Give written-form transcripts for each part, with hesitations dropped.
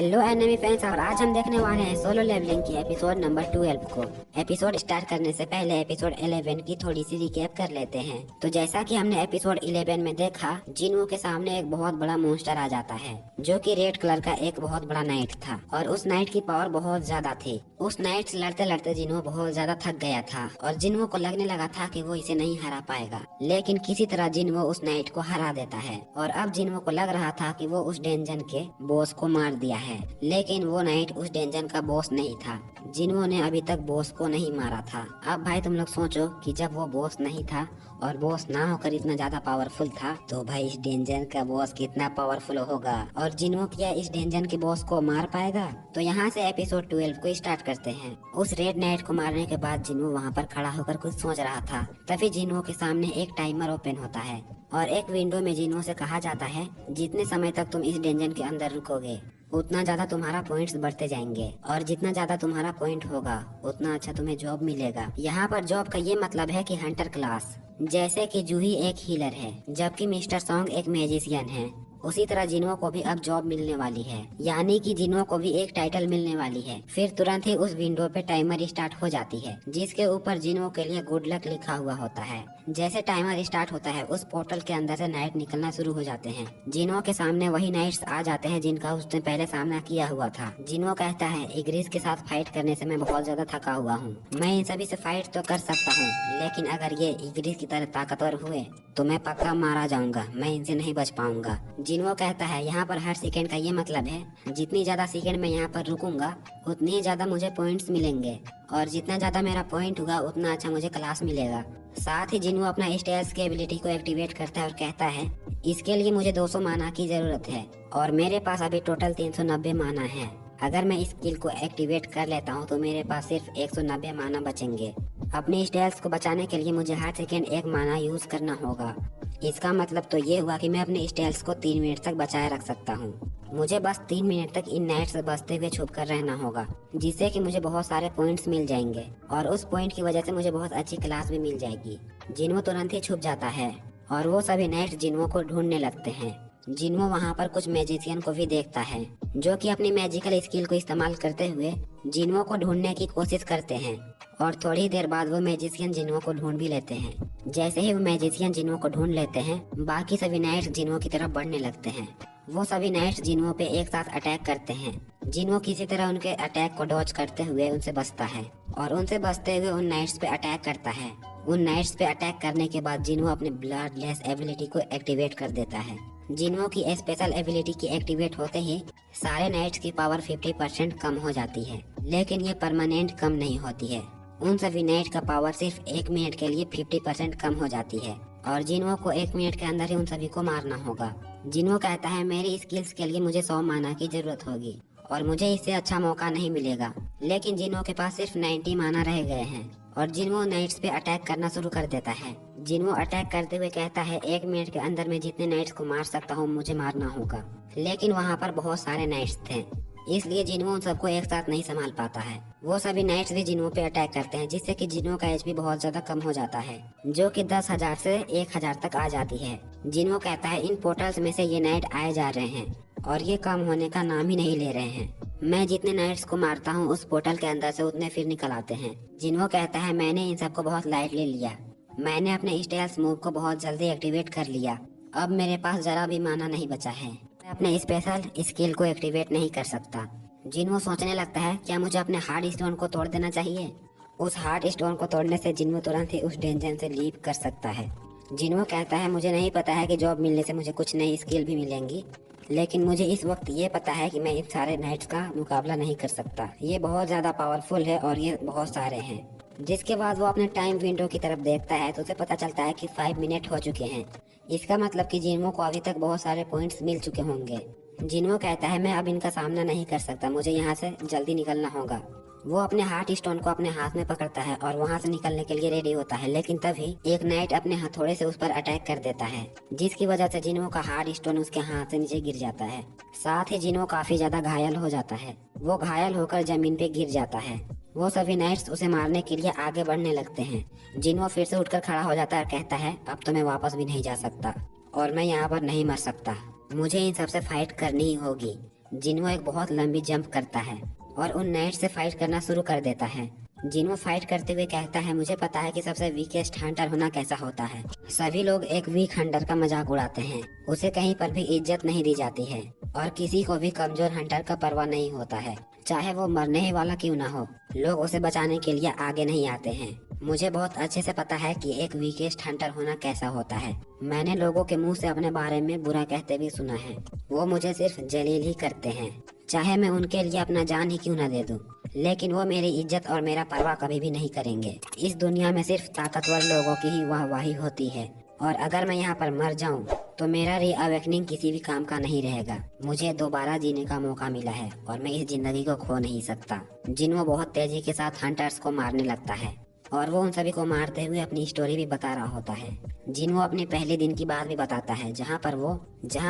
Hello enemy fans, और आज हम देखने वाले हैं सोलो लेवलिंग की एपिसोड नंबर 12 को। एपिसोड स्टार्ट करने से पहले एपिसोड 11 की थोड़ी सी रिकैप कर लेते हैं। तो जैसा कि हमने एपिसोड 11 में देखा, जिन्हों के सामने एक बहुत बड़ा मॉन्स्टर आ जाता है जो कि रेड कलर का एक बहुत बड़ा नाइट था और उस नाइट की पावर बहुत ज्यादा थी। उस नाइट से लड़ते लड़ते जिन्हों बहुत ज्यादा थक गया था और जिन्हों को लगने लगा था कि वो इसे नहीं हरा पाएगा, लेकिन किसी तरह जिन्हों उस नाइट को हरा देता है। और अब जिन्हों को लग रहा था कि वो उस डेंजन के बॉस को मार दिया है, लेकिन वो नाइट उस डेंजन का बॉस नहीं था। जिन्हों ने अभी तक बॉस को नहीं मारा था। अब भाई तुम लोग सोचो कि जब वो बॉस नहीं था और बॉस ना होकर इतना ज्यादा पावरफुल था, तो भाई इस डेंजन का बॉस कितना पावरफुल होगा और जिन्हों क्या इस डेंजन के बॉस को मार पाएगा। तो यहाँ से एपिसोड 12 को स्टार्ट करते हैं। उस रेड नाइट को मारने के बाद जिन्हों वहाँ पर खड़ा होकर कुछ सोच रहा था, तभी जिन्हों के सामने एक टाइमर ओपन होता है और एक विंडो में जिन्हों से कहा जाता है जितने समय तक तुम इस डेंजन के अंदर रुकोगे उतना ज्यादा तुम्हारा पॉइंट्स बढ़ते जाएंगे और जितना ज्यादा तुम्हारा पॉइंट होगा उतना अच्छा तुम्हें जॉब मिलेगा। यहाँ पर जॉब का ये मतलब है कि हंटर क्लास, जैसे कि जूही एक हीलर है जबकि मिस्टर सॉन्ग एक मैजिशियन है, उसी तरह जिन्हों को भी अब जॉब मिलने वाली है, यानी कि जिन्हों को भी एक टाइटल मिलने वाली है। फिर तुरंत ही उस विंडो पे टाइमर स्टार्ट हो जाती है जिसके ऊपर जिन्हों के लिए गुड लक लिखा हुआ होता है। जैसे टाइमर स्टार्ट होता है उस पोर्टल के अंदर से नाइट निकलना शुरू हो जाते हैं। जिन्हों के सामने वही नाइट्स आ जाते हैं जिनका उसने पहले सामना किया हुआ था। जिन्हों कहता है इग्रिस के साथ फाइट करने से मैं बहुत ज्यादा थका हुआ हूँ, मैं इन सभी से फाइट तो कर सकता हूँ, लेकिन अगर ये इग्रिस की तरह ताकतवर हुए तो मैं पक्का मारा जाऊंगा, मैं इनसे नहीं बच पाऊंगा। जिन्हों कहता है यहाँ पर हर सेकंड का ये मतलब है जितनी ज्यादा सेकंड मैं यहाँ पर रुकूंगा उतनी ही ज्यादा मुझे पॉइंट्स मिलेंगे और जितना ज्यादा मेरा पॉइंट होगा उतना अच्छा मुझे क्लास मिलेगा। साथ ही जिन्हों अपना स्टेल्स की एबिलिटी को एक्टिवेट करता है और कहता है इसके लिए मुझे 200 माना की जरूरत है और मेरे पास अभी टोटल 390 माना है। अगर मैं इस स्किल को एक्टिवेट कर लेता हूँ तो मेरे पास सिर्फ 190 माना बचेंगे। अपने स्टेल्स को बचाने के लिए मुझे हर सेकेंड 1 माना यूज करना होगा। इसका मतलब तो ये हुआ कि मैं अपने स्टेल्स को 3 मिनट तक बचाए रख सकता हूँ। मुझे बस 3 मिनट तक इन नाइट से बचते हुए छुप कर रहना होगा, जिससे कि मुझे बहुत सारे पॉइंट्स मिल जाएंगे और उस पॉइंट की वजह से मुझे बहुत अच्छी क्लास भी मिल जाएगी। जिन्हों तुरंत ही छुप जाता है और वो सभी नाइट जिन्हों को ढूंढने लगते हैं। जिन्हों वहाँ पर कुछ मैजिशियन को भी देखता है जो कि अपनी मैजिकल स्किल को इस्तेमाल करते हुए जिन्हों को ढूंढने की कोशिश करते हैं और थोड़ी देर बाद वो मैजिशियन जिन्हों को ढूंढ भी लेते हैं। जैसे ही वो मैजिशियन जिन्हों को ढूंढ लेते हैं, बाकी सभी नाइट्स जिन्हों की तरफ बढ़ने लगते हैं। वो सभी नाइट्स जिन्हों पे एक साथ अटैक करते हैं। जिन्हों किसी तरह उनके अटैक को डॉज करते हुए उनसे बचता है और उनसे बचते हुए उन नाइट्स पे अटैक करता है। उन नाइट्स पे अटैक करने के बाद जिन्हों अपने ब्लडलेस एबिलिटी को एक्टिवेट कर देता है। जिन्हों की स्पेशल एबिलिटी की एक्टिवेट होते ही सारे नाइट्स की पावर 50% कम हो जाती है, लेकिन ये परमानेंट कम नहीं होती है। उन सभी नाइट का पावर सिर्फ 1 मिनट के लिए 50% कम हो जाती है और जिन्हों को 1 मिनट के अंदर ही उन सभी को मारना होगा। जिन्हों कहता है मेरी स्किल्स के लिए मुझे 100 माना की जरूरत होगी और मुझे इससे अच्छा मौका नहीं मिलेगा, लेकिन जिन्हों के पास सिर्फ 90 माना रह गए हैं और जिन्हों नाइट्स पे अटैक करना शुरू कर देता है। जिन्हों अटैक करते हुए कहता है 1 मिनट के अंदर मैं जितने नाइट्स को मार सकता हूँ मुझे मारना होगा, लेकिन वहाँ पर बहुत सारे नाइट्स थे इसलिए जिन्हों उन सबको एक साथ नहीं संभाल पाता है। वो सभी नाइट्स भी जिन्हों पे अटैक करते हैं जिससे कि जिन्हों का एचपी बहुत ज्यादा कम हो जाता है, जो कि 10,000 से 1,000 तक आ जाती है। जिन्हों कहता है इन पोर्टल्स में से ये नाइट आए जा रहे हैं और ये कम होने का नाम ही नहीं ले रहे हैं। मैं जितने नाइट्स को मारता हूँ उस पोर्टल के अंदर से उतने फिर निकल आते हैं। जिन्हों कहता है मैंने इन सबको बहुत लाइटली लिया, मैंने अपने स्टेल्स मूव को बहुत जल्दी एक्टिवेट कर लिया, अब मेरे पास जरा भी माना नहीं बचा है, मैं अपने स्पेशल स्किल को एक्टिवेट नहीं कर सकता। जिन्हों सोचने लगता है क्या मुझे अपने हार्ड स्टोन को तोड़ देना चाहिए। उस हार्ड स्टोन को तोड़ने से जिन्हों तुरंत ही उस डेंजन से लीप कर सकता है। जिन्हों कहता है मुझे नहीं पता है कि जॉब मिलने से मुझे कुछ नई स्किल भी मिलेंगी, लेकिन मुझे इस वक्त ये पता है कि मैं इन सारे नाइट्स का मुकाबला नहीं कर सकता, ये बहुत ज्यादा पावरफुल है और ये बहुत सारे हैं। जिसके बाद वो अपने टाइम विंडो की तरफ देखता है तो उसे पता चलता है कि 5 मिनट हो चुके हैं। इसका मतलब कि जिन्हों को अभी तक बहुत सारे पॉइंट्स मिल चुके होंगे। जिन्हों कहता है मैं अब इनका सामना नहीं कर सकता, मुझे यहाँ से जल्दी निकलना होगा। वो अपने हार्ट स्टोन को अपने हाथ में पकड़ता है और वहाँ से निकलने के लिए रेडी होता है, लेकिन तभी एक नाइट अपने हथौड़े से उस पर अटैक कर देता है, जिसकी वजह से जिन्हों का हार्ट स्टोन उसके हाथ से नीचे गिर जाता है। साथ ही जिन्हों काफी ज्यादा घायल हो जाता है, वो घायल होकर जमीन पे गिर जाता है। वो सभी नाइट्स उसे मारने के लिए आगे बढ़ने लगते हैं। जिन्हों फिर से उठकर खड़ा हो जाता है और कहता है अब तो मैं वापस भी नहीं जा सकता और मैं यहाँ पर नहीं मर सकता, मुझे इन सबसे फाइट करनी ही होगी। जिन्हो एक बहुत लंबी जंप करता है और उन नाइट से फाइट करना शुरू कर देता है। जिन्हो फाइट करते हुए कहता है, मुझे पता है कि सबसे वीकेस्ट हंटर होना कैसा होता है। सभी लोग एक वीक हंटर का मजाक उड़ाते हैं। उसे कहीं पर भी इज्जत नहीं दी जाती है और किसी को भी कमजोर हंटर का परवाह नहीं होता है, चाहे वो मरने ही वाला क्यों ना हो। लोग उसे बचाने के लिए आगे नहीं आते हैं। मुझे बहुत अच्छे से पता है कि एक वीकेस्ट हंटर होना कैसा होता है। मैंने लोगों के मुंह से अपने बारे में बुरा कहते भी सुना है। वो मुझे सिर्फ जलील ही करते हैं, चाहे मैं उनके लिए अपना जान ही क्यों न दे दूं। लेकिन वो मेरी इज्जत और मेरा परवाह कभी भी नहीं करेंगे। इस दुनिया में सिर्फ ताकतवर लोगों की ही वाहवाही होती है और अगर मैं यहाँ पर मर जाऊँ तो मेरा रीअवेकनिंग किसी भी काम का नहीं रहेगा। मुझे दोबारा जीने का मौका मिला है और मैं इस जिंदगी को खो नहीं सकता। जिन्हो बहुत तेजी के साथ हंटर्स को मारने लगता है और वो उन सभी को मारते हुए अपनी स्टोरी भी बता रहा होता है। जिन्हो अपने पहले दिन की बात भी बताता है, जहाँ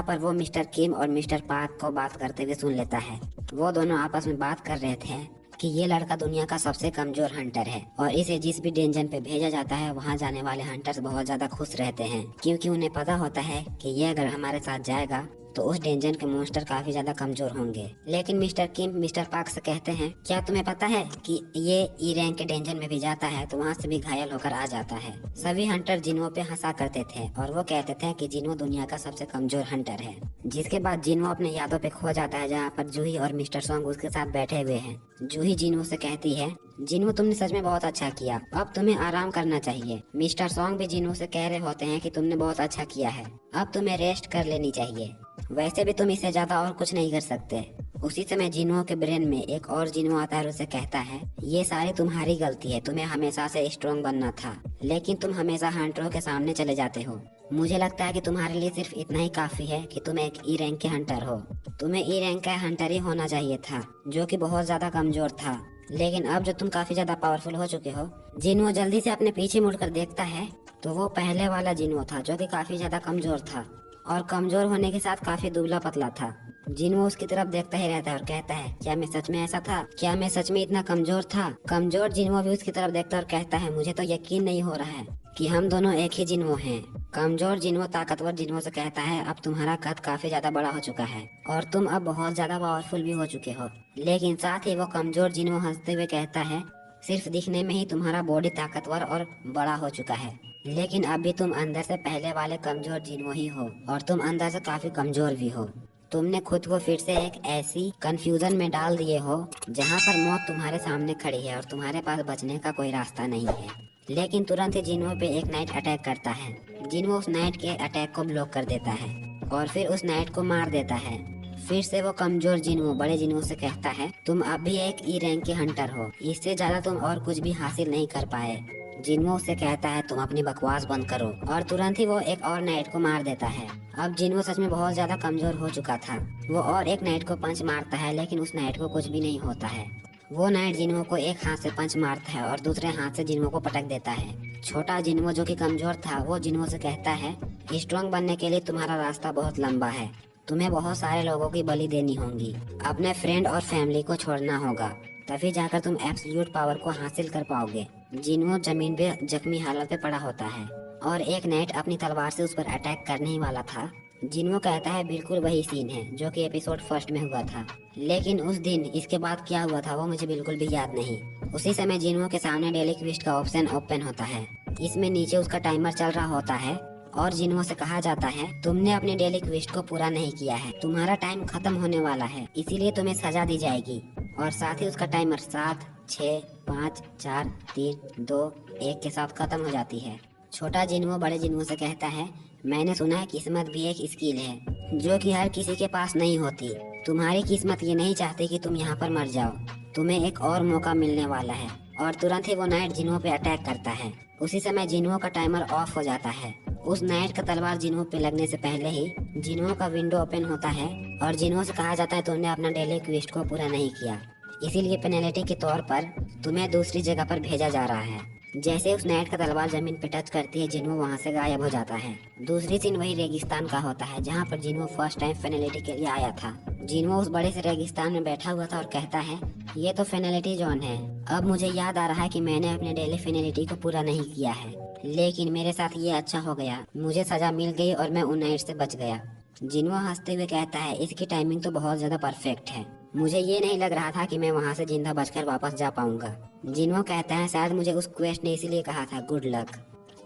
पर वो मिस्टर किम और मिस्टर पार्क को बात करते हुए सुन लेता है। वो दोनों आपस में बात कर रहे थे कि ये लड़का दुनिया का सबसे कमजोर हंटर है और इसे जिस भी डेंजन पे भेजा जाता है वहाँ जाने वाले हंटर्स बहुत ज्यादा खुश रहते हैं, क्योंकि उन्हें पता होता है कि ये अगर हमारे साथ जाएगा तो उस डेंजन के मॉन्स्टर काफी ज्यादा कमजोर होंगे। लेकिन मिस्टर किम मिस्टर पार्क से कहते हैं, क्या तुम्हें पता है कि ये ई रैंक के डेंजन में भी जाता है तो वहाँ से भी घायल होकर आ जाता है। सभी हंटर जिन्हो पे हंसा करते थे और वो कहते थे कि जिन्हो दुनिया का सबसे कमजोर हंटर है। जिसके बाद जिन्हो अपने यादों पे खो जाता है, जहाँ पर जूही और मिस्टर सॉन्ग उसके साथ बैठे हुए हैं। जूही जिन्हो से कहती है, जिन्हो तुमने सच में बहुत अच्छा किया, अब तुम्हें आराम करना चाहिए। मिस्टर सॉन्ग भी जिन्हो से कह रहे होते हैं कि तुमने बहुत अच्छा किया है, अब तुम्हें रेस्ट कर लेनी चाहिए। वैसे भी तुम इससे ज्यादा और कुछ नहीं कर सकते। उसी समय जिन्हो के ब्रेन में एक और जिन्हो आता है और उसे कहता है, ये सारी तुम्हारी गलती है, तुम्हें हमेशा से स्ट्रॉन्ग बनना था, लेकिन तुम हमेशा हंटरों के सामने चले जाते हो। मुझे लगता है कि तुम्हारे लिए सिर्फ इतना ही काफी है कि तुम एक ई रैंक के हंटर हो। तुम्हें ई रैंक का हंटर ही होना चाहिए था, जो कि बहुत ज्यादा कमजोर था। लेकिन अब जो तुम काफी ज्यादा पावरफुल हो चुके हो। जिन्हो जल्दी से अपने पीछे मुड़कर देखता है तो वो पहले वाला जिन्हो था, जो कि काफी ज्यादा कमजोर था और कमजोर होने के साथ काफी दुबला पतला था। जिन्हो उसकी तरफ देखता ही रहता है और कहता है, क्या मैं सच में ऐसा था? क्या मैं सच में इतना कमजोर था? कमजोर जिन्हो भी उसकी तरफ देखता है और कहता है, मुझे तो यकीन नहीं हो रहा है कि हम दोनों एक ही जिन्हो हैं। कमजोर जिन्हो ताकतवर जिन्हो से कहता है, अब तुम्हारा कद काफी ज्यादा बड़ा हो चुका है और तुम अब बहुत ज्यादा पावरफुल भी हो चुके हो। लेकिन साथ ही वो कमजोर जिन्हो हंसते हुए कहता है, सिर्फ दिखने में ही तुम्हारा बॉडी ताकतवर और बड़ा हो चुका है, लेकिन अभी तुम अंदर से पहले वाले कमजोर जिन्हो ही हो और तुम अंदर से काफी कमजोर भी हो। तुमने खुद को फिर से एक ऐसी कंफ्यूजन में डाल दिए हो जहाँ पर मौत तुम्हारे सामने खड़ी है और तुम्हारे पास बचने का कोई रास्ता नहीं है। लेकिन तुरंत ही जिन्हो पे एक नाइट अटैक करता है। जिन्हो उस नाइट के अटैक को ब्लॉक कर देता है और फिर उस नाइट को मार देता है। फिर से वो कमजोर जिन्हो बड़े जिन्हो से कहता है, तुम अब भी एक ई रैंक के हंटर हो, इससे ज्यादा तुम और कुछ भी हासिल नहीं कर पाए। जिन्हो उससे कहता है, तुम अपनी बकवास बंद करो, और तुरंत ही वो एक और नाइट को मार देता है। अब जिन्हो सच में बहुत ज्यादा कमजोर हो चुका था। वो और एक नाइट को पंच मारता है, लेकिन उस नाइट को कुछ भी नहीं होता है। वो नाइट जिन्हो को एक हाथ से पंच मारता है और दूसरे हाथ से जिन्हो को पटक देता है। छोटा जिन्हो जो कि कमजोर था, वो जिन्हो से कहता है, स्ट्रॉन्ग बनने के लिए तुम्हारा रास्ता बहुत लंबा है, तुम्हें बहुत सारे लोगों की बलि देनी होगी, अपने फ्रेंड और फैमिली को छोड़ना होगा, तभी जाकर तुम एब्सोल्यूट पावर को हासिल कर पाओगे। जिन्हो जमीन पे जख्मी हालत पे पड़ा होता है और एक नाइट अपनी तलवार से उस पर अटैक करने ही वाला था। जिन्हो कहता है, बिल्कुल वही सीन है जो कि एपिसोड फर्स्ट में हुआ था, लेकिन उस दिन इसके बाद क्या हुआ था वो मुझे बिल्कुल भी याद नहीं। उसी समय जिन्हो के सामने डेली क्विस्ट का ऑप्शन ओपन होता है। इसमें नीचे उसका टाइमर चल रहा होता है और जिन्हो से कहा जाता है, तुमने अपने डेली क्विस्ट को पूरा नहीं किया है, तुम्हारा टाइम खत्म होने वाला है, इसीलिए तुम्हें सजा दी जाएगी। और साथ ही उसका टाइमर 7, 6, 5, 4, 3, 2, 1 के साथ खत्म हो जाती है। छोटा जिन्हो बड़े जिन्हो से कहता है, मैंने सुना है किस्मत भी एक स्किल है जो कि हर किसी के पास नहीं होती। तुम्हारी किस्मत ये नहीं चाहती कि तुम यहाँ पर मर जाओ, तुम्हें एक और मौका मिलने वाला है। और तुरंत ही वो नाइट जिन्हो पे अटैक करता है। उसी समय जिन्हो का टाइमर ऑफ हो जाता है। उस नाइट का तलवार जिन्हो पे लगने से पहले ही जिन्हो का विंडो ओपन होता है और जिन्हो से कहा जाता है, तुमने अपना डेली क्वेस्ट को पूरा नहीं किया, इसीलिए पेनल्टी के तौर पर तुम्हें दूसरी जगह पर भेजा जा रहा है। जैसे उस नाइट का तलवार जमीन पे टच करती है, जिन्हो वहाँ से गायब हो जाता है। दूसरी सीन वही रेगिस्तान का होता है जहाँ पर जिन्हो फर्स्ट टाइम फेनलिटी के लिए आया था। जिन्हो उस बड़े से रेगिस्तान में बैठा हुआ था और कहता है, ये तो फेनलिटी जोन है। अब मुझे याद आ रहा है कि मैंने अपने डेली फेनलिटी को पूरा नहीं किया है, लेकिन मेरे साथ ये अच्छा हो गया, मुझे सजा मिल गई और मैं उन नाइट से बच गया। जिन्हो हंसते हुए कहता है, इसकी टाइमिंग तो बहुत ज्यादा परफेक्ट है। मुझे ये नहीं लग रहा था कि मैं वहाँ से जिंदा बचकर वापस जा पाऊंगा। जिन्हो कहता है, शायद मुझे उस क्वेस्ट ने इसीलिए कहा था गुड लक,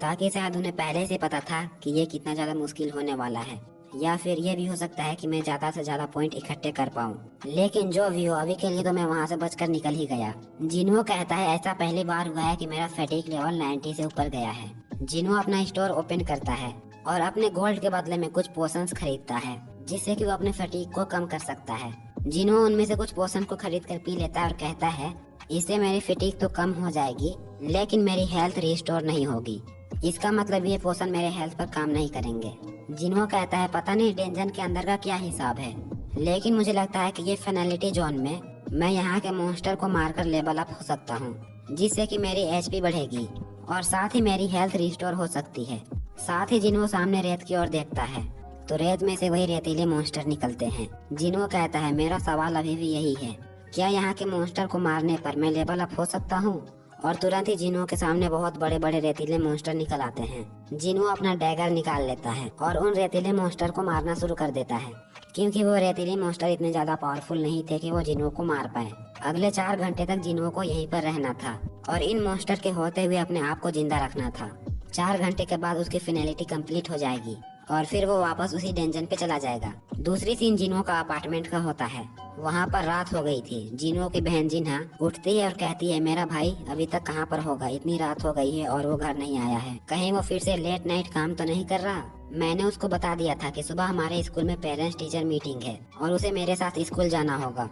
ताकि शायद उन्हें पहले से पता था कि ये कितना ज्यादा मुश्किल होने वाला है, या फिर ये भी हो सकता है कि मैं ज्यादा से ज्यादा पॉइंट इकट्ठे कर पाऊँ। लेकिन जो भी हो, अभी के लिए तो मैं वहाँ से बचकर निकल ही गया। जिन्हो कहता है, ऐसा पहली बार हुआ है कि मेरा फैटिक लेवल 90 से ऊपर गया है। जिन्हो अपना स्टोर ओपन करता है और अपने गोल्ड के बदले में कुछ पोशंस खरीदता है, जिससे कि वो अपने फटीक को कम कर सकता है। जिन्हो उनमें से कुछ पोशन को खरीद कर पी लेता है और कहता है, इससे मेरी फटीक तो कम हो जाएगी, लेकिन मेरी हेल्थ रिस्टोर नहीं होगी। इसका मतलब ये पोशन मेरे हेल्थ पर काम नहीं करेंगे। जिन्हो कहता है, पता नहीं डेंजन के अंदर का क्या हिसाब है, लेकिन मुझे लगता है कि ये फाइनलिटी जोन में मैं यहाँ के मॉन्स्टर को मारकर लेवल अप हो सकता हूँ, जिससे कि मेरी एचपी बढ़ेगी और साथ ही मेरी हेल्थ रिस्टोर हो सकती है। साथ ही जिन्हो सामने रेत की ओर देखता है तो रेत में से वही रेतीले मॉन्स्टर निकलते हैं। जिन्हो कहता है, मेरा सवाल अभी भी यही है, क्या यहाँ के मॉन्स्टर को मारने पर मैं लेवल अप हो सकता हूँ? और तुरंत ही जिन्हो के सामने बहुत बड़े बड़े रेतीले मॉन्स्टर निकल आते हैं। जिन्हो अपना डैगर निकाल लेता है और उन रेतीले मॉन्स्टर को मारना शुरू कर देता है, क्योंकि वो रेतीले मॉन्स्टर इतने ज्यादा पावरफुल नहीं थे कि वो जिन्हो को मार पाए। अगले 4 घंटे तक जिन्हो को यहीं पर रहना था और इन मॉन्स्टर के होते हुए अपने आप को जिंदा रखना था। 4 घंटे के बाद उसकी फिनैलिटी कंप्लीट हो जाएगी और फिर वो वापस उसी डेंजन पे चला जाएगा। दूसरी सीन जिन्हो का अपार्टमेंट का होता है। वहाँ पर रात हो गई थी। जिन्हो की बहन जिन्हा उठती है और कहती है, मेरा भाई अभी तक कहाँ पर होगा, इतनी रात हो गई है और वो घर नहीं आया है, कहीं वो फिर से लेट नाइट काम तो नहीं कर रहा। मैंने उसको बता दिया था कि सुबह हमारे स्कूल में पेरेंट्स टीचर मीटिंग है और उसे मेरे साथ स्कूल जाना होगा।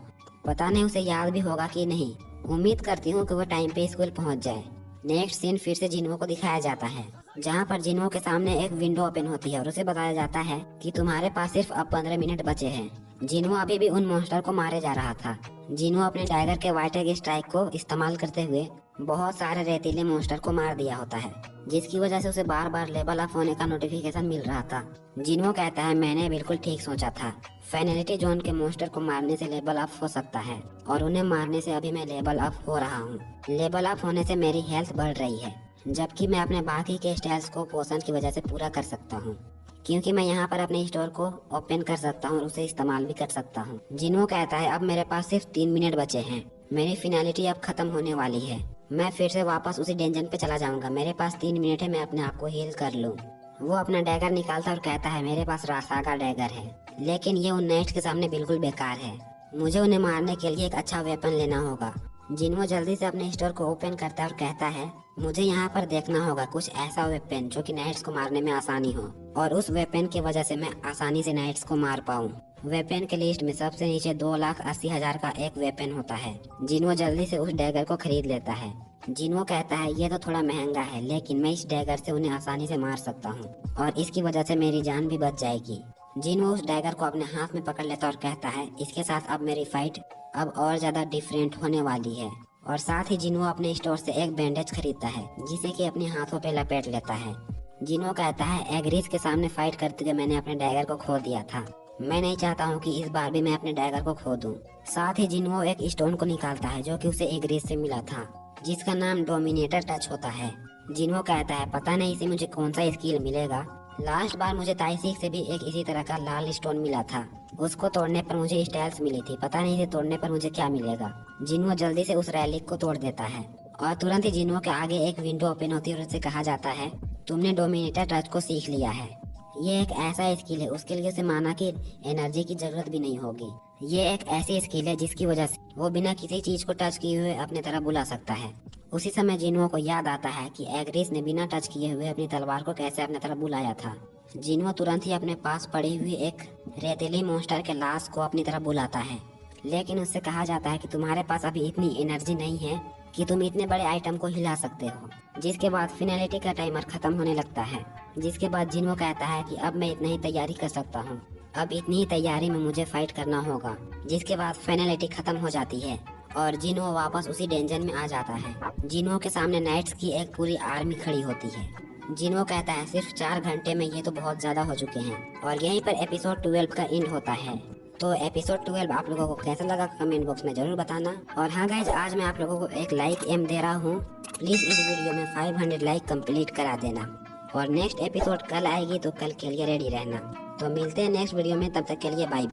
पता नहीं उसे याद भी होगा कि नहीं। उम्मीद करती हूँ कि वो टाइम पे स्कूल पहुँच जाए। नेक्स्ट सीन फिर से जिन्हो को दिखाया जाता है, जहाँ पर जिन्हो के सामने एक विंडो ओपन होती है और उसे बताया जाता है कि तुम्हारे पास सिर्फ अब 15 मिनट बचे हैं। जिन्हो अभी भी उन मॉन्स्टर को मारे जा रहा था। जिन्हो अपने टाइगर के वाइट एग स्ट्राइक को इस्तेमाल करते हुए बहुत सारे रेतीले मॉन्स्टर को मार दिया होता है, जिसकी वजह से उसे बार बार लेवल अप होने का नोटिफिकेशन मिल रहा था। जिन्हो कहता है, मैंने बिल्कुल ठीक सोचा था, फाइनलिटी जोन के मॉन्स्टर को मारने से लेवल अप हो सकता है और उन्हें मारने से अभी मैं लेवल अप हो रहा हूँ। लेवल अप होने से मेरी हेल्थ बढ़ रही है, जबकि मैं अपने बाकी के स्टाइल्स को पोशन की वजह से पूरा कर सकता हूँ, क्योंकि मैं यहाँ पर अपने स्टोर को ओपन कर सकता हूँ और उसे इस्तेमाल भी कर सकता हूँ। जिन्हो कहता है, अब मेरे पास सिर्फ 3 मिनट बचे हैं, मेरी फिनैलिटी अब खत्म होने वाली है, मैं फिर से वापस उसी डेंजन पे चला जाऊंगा, मेरे पास 3 मिनट है, मैं अपने आप को हील कर लूँ। वो अपना डैगर निकालता और कहता है, मेरे पास रासा का डैगर है, लेकिन ये उन नाइट्स के सामने बिल्कुल बेकार है, मुझे उन्हें मारने के लिए एक अच्छा वेपन लेना होगा। जिन्हो जल्दी से अपने स्टोर को ओपन करता है और कहता है, मुझे यहाँ पर देखना होगा कुछ ऐसा वेपन जो कि नाइट्स को मारने में आसानी हो और उस वेपन की वजह से मैं आसानी से नाइट्स को मार पाऊँ। वेपन के लिस्ट में सबसे नीचे 2,80,000 का एक वेपन होता है। जिन्हो जल्दी से उस डैगर को खरीद लेता है। जिन्हो कहता है, ये तो थोड़ा महंगा है, लेकिन मैं इस डैगर से उन्हें आसानी से मार सकता हूँ और इसकी वजह से मेरी जान भी बच जाएगी। जिन्हो उस डैगर को अपने हाथ में पकड़ लेता और कहता है, इसके साथ अब मेरी फाइट अब और ज्यादा डिफरेंट होने वाली है। और साथ ही जिन्हो अपने स्टोर से एक बैंडेज खरीदता है, जिसे कि अपने हाथों पे लपेट लेता है। जिन्हो कहता है, एग्रीज के सामने फाइट करते हुए मैंने अपने डैगर को खो दिया था, मैं नहीं चाहता हूँ कि इस बार भी मैं अपने डैगर को खो दूँ। साथ ही जिन्हो एक स्टोन को निकालता है जो कि उसे एग्रीज से मिला था, जिसका नाम डोमिनेटर टच होता है। जिन्हो कहता है, पता नहीं इसे मुझे कौन सा स्किल मिलेगा, लास्ट बार मुझे ताइसीक से भी एक इसी तरह का लाल स्टोन मिला था, उसको तोड़ने पर मुझे स्टाइल्स मिली थी, पता नहीं इसे तोड़ने पर मुझे क्या मिलेगा। जिन्हो जल्दी से उस रैलिक को तोड़ देता है और तुरंत ही जिन्हो के आगे एक विंडो ओपन होती है और उससे कहा जाता है, तुमने डोमिनेटर टच को सीख लिया है, ये एक ऐसा स्किल है उसके लिए उसे माना कि एनर्जी की जरूरत भी नहीं होगी। ये एक ऐसी स्किल है जिसकी वजह से वो बिना किसी चीज को टच किए हुए अपने तरह बुला सकता है। उसी समय जिन्हो को याद आता है कि एग्रीस ने बिना टच किए हुए अपनी तलवार को कैसे अपने तरफ बुलाया था। जिन्हो तुरंत ही अपने पास पड़ी हुई एक रेतीली मॉन्स्टर के लाश को अपनी तरफ बुलाता है, लेकिन उससे कहा जाता है कि तुम्हारे पास अभी इतनी एनर्जी नहीं है कि तुम इतने बड़े आइटम को हिला सकते हो। जिसके बाद फिनैलिटी का टाइमर खत्म होने लगता है। जिसके बाद जिन्हो कहता है कि अब मैं इतना ही तैयारी कर सकता हूँ, अब इतनी ही तैयारी में मुझे फाइट करना होगा। जिसके बाद फाइनलिटी खत्म हो जाती है और जिन्हो वापस उसी डेंजन में आ जाता है। जिन्हो के सामने नाइट्स की एक पूरी आर्मी खड़ी होती है। जिन्हो कहता है, सिर्फ 4 घंटे में ये तो बहुत ज्यादा हो चुके हैं। और यहीं पर एपिसोड 12 का एंड होता है। तो एपिसोड 12 आप लोगों को कैसा लगा कमेंट बॉक्स में जरूर बताना। और हाँ गाइज, आज मैं आप लोगों को एक लाइक एम दे रहा हूँ, प्लीज इस वीडियो में 500 लाइक कंप्लीट करा देना। और नेक्स्ट एपिसोड कल आएगी तो कल के लिए रेडी रहना। तो मिलते हैं नेक्स्ट वीडियो में, तब तक के लिए बाय।